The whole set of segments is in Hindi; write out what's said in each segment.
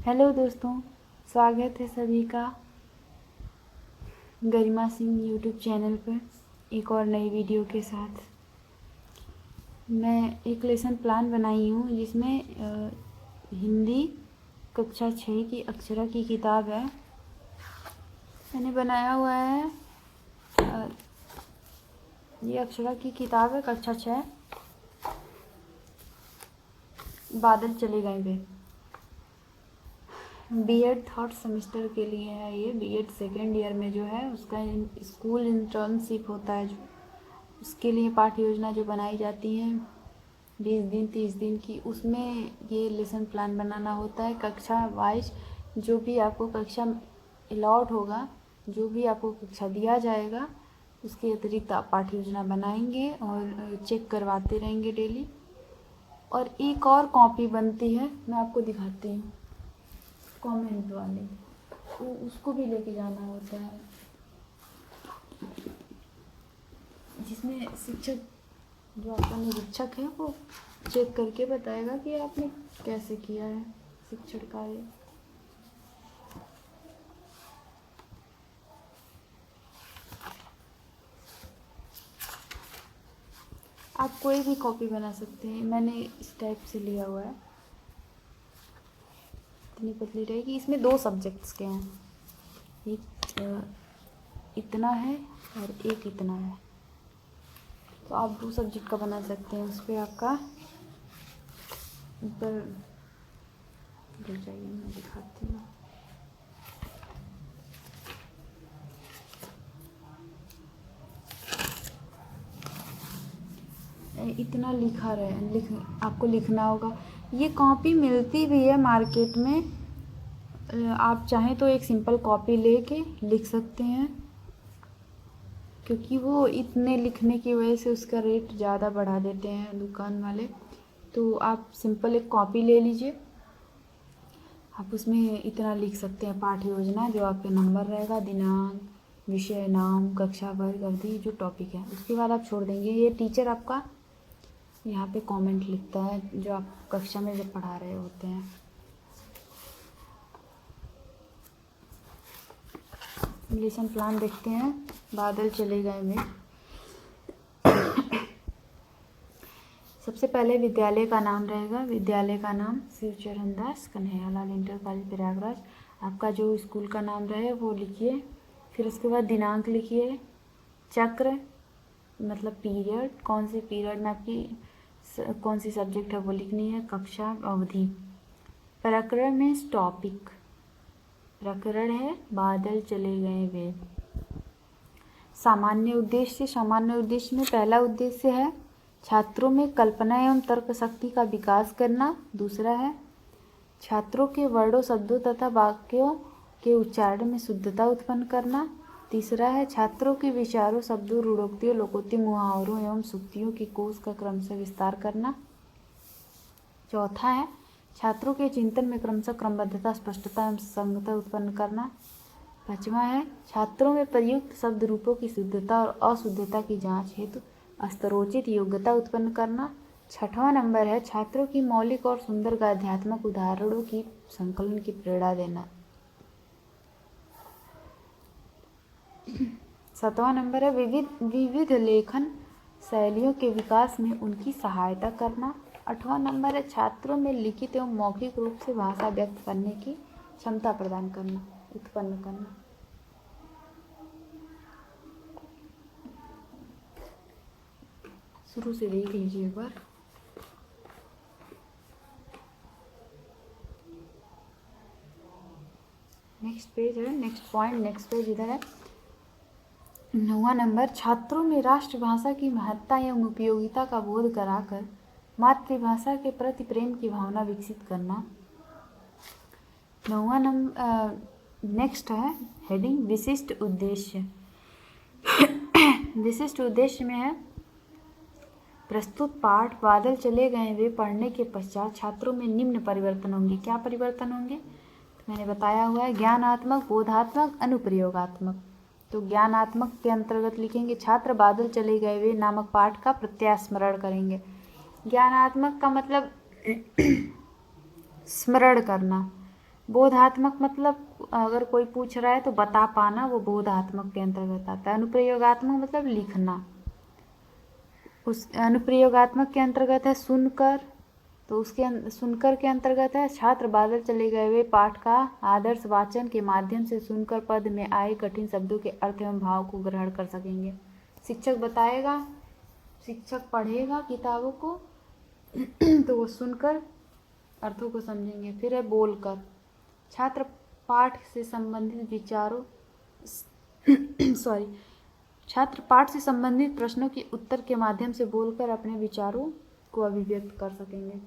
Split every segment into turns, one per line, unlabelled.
हेलो दोस्तों, स्वागत है सभी का गरिमा सिंह यूट्यूब चैनल पर एक और नई वीडियो के साथ। मैं एक लेसन प्लान बनाई हूँ जिसमें हिंदी कक्षा 6 की अक्षरा की किताब है। मैंने बनाया हुआ है ये अक्षरा की किताब है, कक्षा 6 बादल चले गए वे। बीएड थर्ड सेमेस्टर के लिए है ये। बीएड सेकेंड ईयर में जो है उसका स्कूल इंटर्नशिप होता है, जो उसके लिए पाठ्य योजना जो बनाई जाती है 20 दिन 30 दिन की, उसमें ये लेसन प्लान बनाना होता है कक्षा वाइज। जो भी आपको कक्षा अलॉट होगा, जो भी आपको कक्षा दिया जाएगा, उसके अतिरिक्त आप पाठ्य योजना बनाएंगे और चेक करवाते रहेंगे डेली। और एक और कॉपी बनती है, मैं आपको दिखाती हूँ, कमेंट वाले, तो उसको भी लेके जाना होता है, जिसमें शिक्षक जो आपका निरीक्षक है वो चेक करके बताएगा कि आपने कैसे किया है शिक्षण कार्य। आप कोई भी कॉपी बना सकते हैं, मैंने इस टाइप से लिया हुआ है, इतनी पतली रहेगी। इसमें 2 सब्जेक्ट्स के हैं, एक इतना है और एक इतना है, तो आप 2 सब्जेक्ट का बना सकते हैं। उस पर आपका ऊपर गिर जाइए, मैं दिखाती हूँ। इतना आपको लिखना होगा। ये कॉपी मिलती भी है मार्केट में, आप चाहें तो एक सिंपल कॉपी लेके लिख सकते हैं, क्योंकि वो इतने लिखने की वजह से उसका रेट ज़्यादा बढ़ा देते हैं दुकान वाले। तो आप सिंपल एक कॉपी ले लीजिए, आप उसमें इतना लिख सकते हैं पाठ्य योजना, जो आपका नंबर रहेगा, दिनांक, विषय, नाम, कक्षा, वर्ग, अवधि, जो टॉपिक है, उसके बाद आप छोड़ देंगे। ये टीचर आपका यहाँ पे कमेंट लिखता है, जो आप कक्षा में जब पढ़ा रहे होते हैं। लेसन प्लान देखते हैं, बादल चले गए में। सबसे पहले विद्यालय का नाम रहेगा। विद्यालय का नाम शिवचरण दास कन्हैयालाल इंटर कॉलेज प्रयागराज। आपका जो स्कूल का नाम रहे वो लिखिए। फिर उसके बाद दिनांक लिखिए, चक्र मतलब पीरियड, कौन सी पीरियड में आपकी कौन सी सब्जेक्ट है वो लिखनी है, कक्षा, अवधि। प्रकरण में टॉपिक, प्रकरण है बादल चले गए वे। सामान्य उद्देश्य, सामान्य उद्देश्य में पहला उद्देश्य है छात्रों में कल्पना एवं तर्क शक्ति का विकास करना। दूसरा है छात्रों के वर्णों, शब्दों तथा वाक्यों के उच्चारण में शुद्धता उत्पन्न करना। तीसरा है छात्रों के विचारों, शब्दों, रूढ़ोक्तियों, लोकोक्ति, मुहावरों एवं सूक्तियों के कोश का क्रमशः विस्तार करना। चौथा है छात्रों के चिंतन में क्रमशः क्रमबद्धता, स्पष्टता एवं संगतता उत्पन्न करना। पांचवा है छात्रों में प्रयुक्त शब्द रूपों की शुद्धता और अशुद्धता की जांच हेतु स्तरोचित योग्यता उत्पन्न करना। छठवां नंबर है छात्रों की मौलिक और सुंदर गद्यात्मक उदाहरणों की संकलन की प्रेरणा देना। सातवां नंबर है विविध लेखन शैलियों के विकास में उनकी सहायता करना। आठवां नंबर है छात्रों में लिखित एवं मौखिक रूप से भाषा व्यक्त करने की क्षमता प्रदान करना, उत्पन्न करना। शुरू से देख लीजिए एक बार। नेक्स्ट पेज है, नेक्स्ट पॉइंट, नेक्स्ट पेज इधर है। 9वां नंबर छात्रों में राष्ट्रभाषा की महत्ता एवं उपयोगिता का बोध कराकर मातृभाषा के प्रति प्रेम की भावना विकसित करना। 9वां नंबर नेक्स्ट है हेडिंग विशिष्ट उद्देश्य। विशिष्ट उद्देश्य में है प्रस्तुत पाठ बादल चले गए वे पढ़ने के पश्चात छात्रों में निम्न परिवर्तन होंगे। क्या परिवर्तन होंगे? तो मैंने बताया हुआ है ज्ञानात्मक, बोधात्मक, अनुप्रयोगात्मक। तो ज्ञानात्मक के अंतर्गत लिखेंगे छात्र बादल चले गए वे नामक पाठ का प्रत्यास्मरण करेंगे। ज्ञानात्मक का मतलब स्मरण करना, बोधात्मक मतलब अगर कोई पूछ रहा है तो बता पाना, वो बोधात्मक के अंतर्गत आता है। अनुप्रयोगात्मक मतलब लिखना। उस अनुप्रयोगात्मक के अंतर्गत है सुनकर, तो उसके सुनकर के अंतर्गत है छात्र बादल चले गए वे पाठ का आदर्श वाचन के माध्यम से सुनकर पद में आए कठिन शब्दों के अर्थ एवं भाव को ग्रहण कर सकेंगे। शिक्षक बताएगा, शिक्षक पढ़ेगा किताबों को तो वो सुनकर अर्थों को समझेंगे। फिर है बोलकर, छात्र पाठ से संबंधित विचारों छात्र पाठ से संबंधित प्रश्नों के उत्तर के माध्यम से बोलकर अपने विचारों को अभिव्यक्त कर सकेंगे।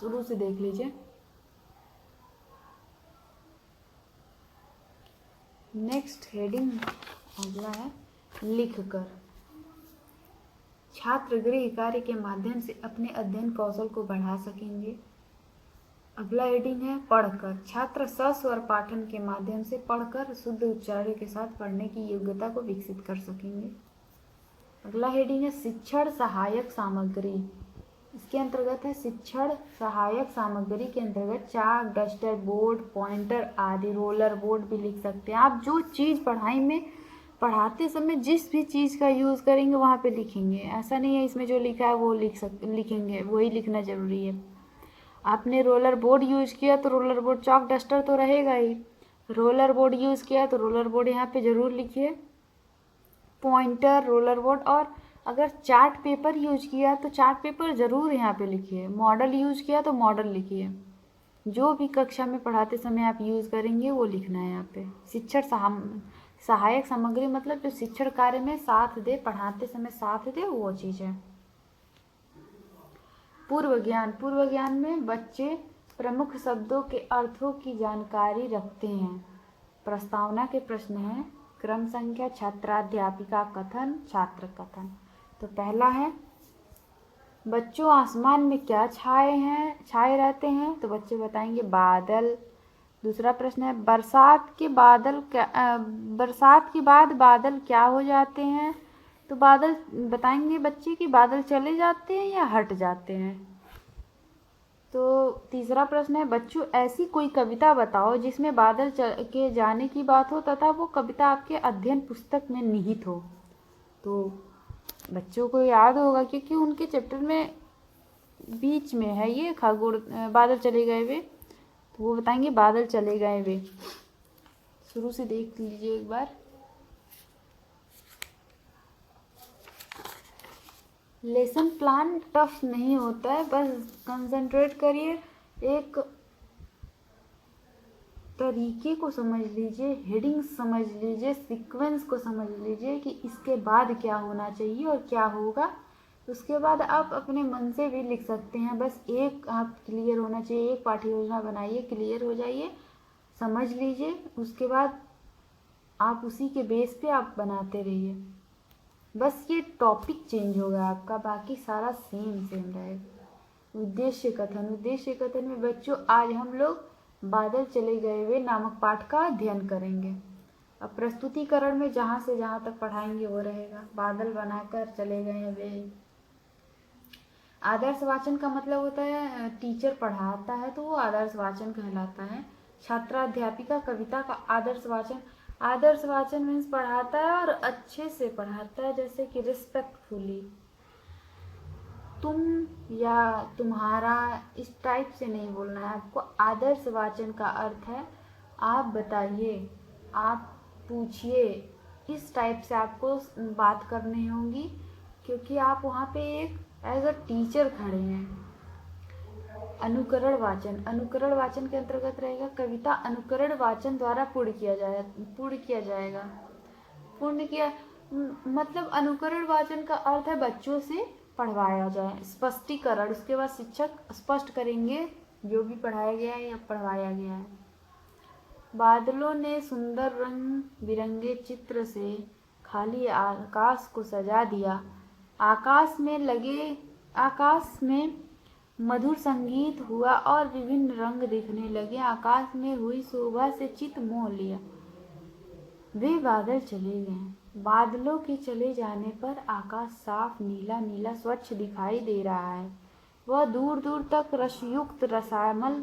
शुरू से देख लीजिए। नेक्स्ट हेडिंग अगला है लिखकर। छात्र गृह कार्य के माध्यम से अपने अध्ययन कौशल को बढ़ा सकेंगे। अगला हेडिंग है पढ़कर। छात्र सस्वर पाठन के माध्यम से पढ़कर शुद्ध उच्चारण के साथ पढ़ने की योग्यता को विकसित कर सकेंगे। अगला हेडिंग है शिक्षण सहायक सामग्री। इसके अंतर्गत है शिक्षण सहायक सामग्री के अंतर्गत चाक, डस्टर, बोर्ड, पॉइंटर आदि, रोलर बोर्ड भी लिख सकते हैं। आप जो चीज़ पढ़ाई में पढ़ाते समय जिस भी चीज़ का यूज़ करेंगे वहाँ पे लिखेंगे। ऐसा नहीं है इसमें जो लिखा है वो लिखेंगे, वही लिखना ज़रूरी है। आपने रोलर बोर्ड यूज किया तो रोलर बोर्ड, चॉक डस्टर तो रहेगा ही। रोलर बोर्ड यूज़ किया तो रोलर बोर्ड यहाँ पे ज़रूर लिखिए, पॉइंटर, रोलर बोर्ड। और अगर चार्ट पेपर यूज किया तो चार्ट पेपर ज़रूर यहाँ पे लिखिए। मॉडल यूज किया तो मॉडल लिखिए। जो भी कक्षा में पढ़ाते समय आप यूज़ करेंगे वो लिखना है यहाँ पे। शिक्षण सहायक सामग्री मतलब जो शिक्षण कार्य में साथ दे, पढ़ाते समय साथ दे, वो चीज़ है। पूर्व ज्ञान। पूर्व ज्ञान में बच्चे प्रमुख शब्दों के अर्थों की जानकारी रखते हैं। प्रस्तावना के प्रश्न हैं क्रम संख्या, छात्राध्यापिका कथन, छात्र कथन। तो पहला है बच्चों आसमान में क्या छाए रहते हैं, तो बच्चे बताएंगे बादल। दूसरा प्रश्न है बरसात के बाद बादल क्या हो जाते हैं, तो बादल बताएंगे बच्चे कि बादल चले जाते हैं या हट जाते हैं। तो तीसरा प्रश्न है बच्चों ऐसी कोई कविता बताओ जिसमें बादल के जाने की बात हो तथा वो कविता आपके अध्ययन पुस्तक में निहित हो। तो बच्चों को याद होगा क्योंकि उनके चैप्टर में बीच में है ये खगोल, बादल चले गए वे, तो वो बताएंगे बादल चले गए वे। शुरू से देख लीजिए एक बार। लेसन प्लान टफ नहीं होता है, बस कंसंट्रेट करिए, एक तरीके को समझ लीजिए, हेडिंग समझ लीजिए, सीक्वेंस को समझ लीजिए कि इसके बाद क्या होना चाहिए और क्या होगा। उसके बाद आप अपने मन से भी लिख सकते हैं। बस एक आप क्लियर होना चाहिए, एक पाठ्य योजना बनाइए, क्लियर हो जाइए, समझ लीजिए। उसके बाद आप उसी के बेस पे आप बनाते रहिए। बस ये टॉपिक चेंज होगा आपका, बाकी सारा सेम रहेगा। उद्देश्य कथन। उद्देश्य कथन में बच्चों आज हम लोग बादल चले गए वे नामक पाठ का अध्ययन करेंगे। अब प्रस्तुतिकरण में जहाँ से जहाँ तक पढ़ाएंगे वो रहेगा। बादल बनाकर चले गए वे। आदर्श वाचन का मतलब होता है टीचर पढ़ाता है तो वो आदर्श वाचन कहलाता है। छात्राध्यापिका कविता का आदर्श वाचन। आदर्श वाचन मीन्स पढ़ाता है और अच्छे से पढ़ाता है, जैसे कि रिस्पेक्टफुली, तुम या तुम्हारा, इस टाइप से नहीं बोलना है आपको। आदर्श वाचन का अर्थ है आप बताइए, आप पूछिए, इस टाइप से आपको बात करनी होगी क्योंकि आप वहाँ पे एक एज अ टीचर खड़े हैं। अनुकरण वाचन। अनुकरण वाचन के अंतर्गत रहेगा कविता अनुकरण वाचन द्वारा पूर्ण किया जाएगा। मतलब अनुकरण वाचन का अर्थ है बच्चों से पढ़वाया जाए। स्पष्टीकरण, उसके बाद शिक्षक स्पष्ट करेंगे जो भी पढ़ाया गया है या पढ़वाया गया है। बादलों ने सुंदर रंग बिरंगे चित्र से खाली आकाश को सजा दिया। आकाश में मधुर संगीत हुआ और विभिन्न रंग दिखने लगे। आकाश में हुई शोभा से चित्त मोह लिया। वे बादल चले गए। बादलों के चले जाने पर आकाश साफ नीला नीला स्वच्छ दिखाई दे रहा है। वह दूर दूर तक रसयुक्त रसायमल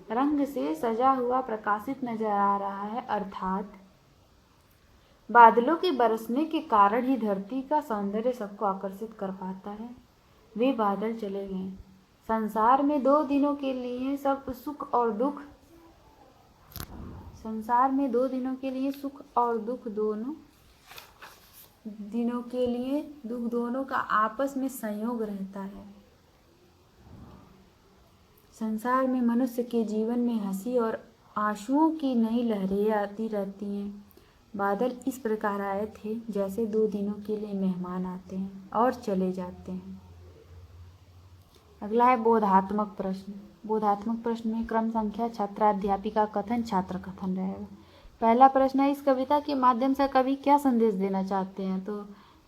रंग से सजा हुआ प्रकाशित नजर आ रहा है। अर्थात बादलों के बरसने के कारण ही धरती का सौंदर्य सबको आकर्षित कर पाता है। वे बादल चले गए। संसार में 2 दिनों के लिए सब सुख और दुख संसार में 2 दिनों के लिए सुख और दुख दोनों का आपस में संयोग रहता है। संसार में मनुष्य के जीवन में हंसी और आंसुओं की नई लहरें आती रहती हैं। बादल इस प्रकार आए थे जैसे 2 दिनों के लिए मेहमान आते हैं और चले जाते हैं। अगला है बोधात्मक प्रश्न। बोधात्मक प्रश्न में क्रम संख्या छात्राध्यापिका कथन छात्र कथन रहेगा। पहला प्रश्न है, इस कविता के माध्यम से कवि क्या संदेश देना चाहते हैं? तो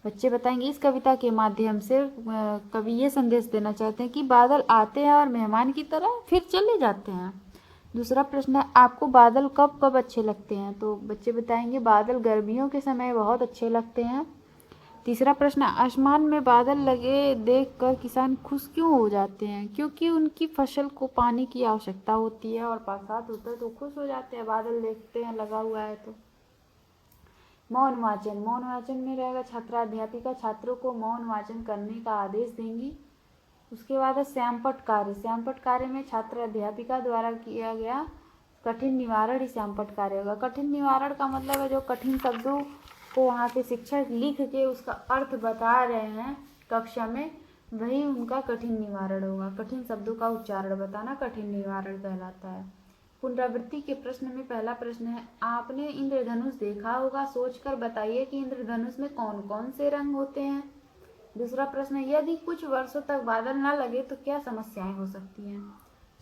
बच्चे बताएंगे इस कविता के माध्यम से कवि ये संदेश देना चाहते हैं कि बादल आते हैं और मेहमान की तरह फिर चले जाते हैं। दूसरा प्रश्न है, आपको बादल कब कब अच्छे लगते हैं? तो बच्चे बताएंगे बादल गर्मियों के समय बहुत अच्छे लगते हैं। तीसरा प्रश्न, आसमान में बादल लगे देखकर किसान खुश क्यों हो जाते हैं? क्योंकि उनकी फसल को पानी की आवश्यकता होती है और बरसात होता है तो खुश हो जाते हैं, बादल देखते हैं लगा हुआ है तो। मौन वाचन। मौन वाचन में रहेगा छात्राध्यापिका छात्रों को मौन वाचन करने का आदेश देंगी। उसके बाद है श्यामपट्ट कार्य। श्यामपट्ट कार्य में छात्र अध्यापिका द्वारा किया गया कठिन निवारण ही श्यामपट्ट कार्य होगा। कठिन निवारण का मतलब है जो कठिन शब्दों को वहाँ के शिक्षक लिख के उसका अर्थ बता रहे हैं कक्षा में, वही उनका कठिन निवारण होगा। कठिन शब्दों का उच्चारण बताना कठिन निवारण कहलाता है। पुनरावृत्ति के प्रश्न में पहला प्रश्न है, आपने इंद्रधनुष देखा होगा, सोचकर बताइए कि इंद्रधनुष में कौन कौन से रंग होते हैं। दूसरा प्रश्न है, यदि कुछ वर्षों तक बादल न लगे तो क्या समस्याएं हो सकती हैं।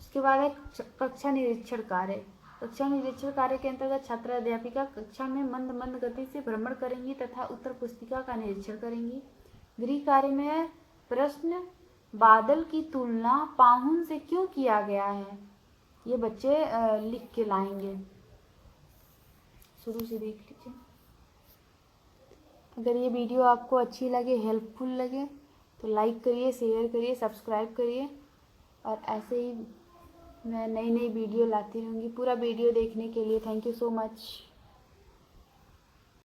उसके बाद है कक्षा निरीक्षण कार्य। कक्षा निरीक्षण कार्य के अंतर्गत छात्र अध्यापिका कक्षा में मंद मंद गति से भ्रमण करेंगी तथा उत्तर पुस्तिका का निरीक्षण करेंगी। गृह कार्य में प्रश्न, बादल की तुलना पाहुन से क्यों किया गया है, ये बच्चे लिख के लाएंगे। शुरू से देख लीजिए। अगर ये वीडियो आपको अच्छी लगे, हेल्पफुल लगे तो लाइक करिए, शेयर करिए, सब्सक्राइब करिए और ऐसे ही मैं नई नई वीडियो लाती रहूँगी। पूरा वीडियो देखने के लिए थैंक यू सो मच।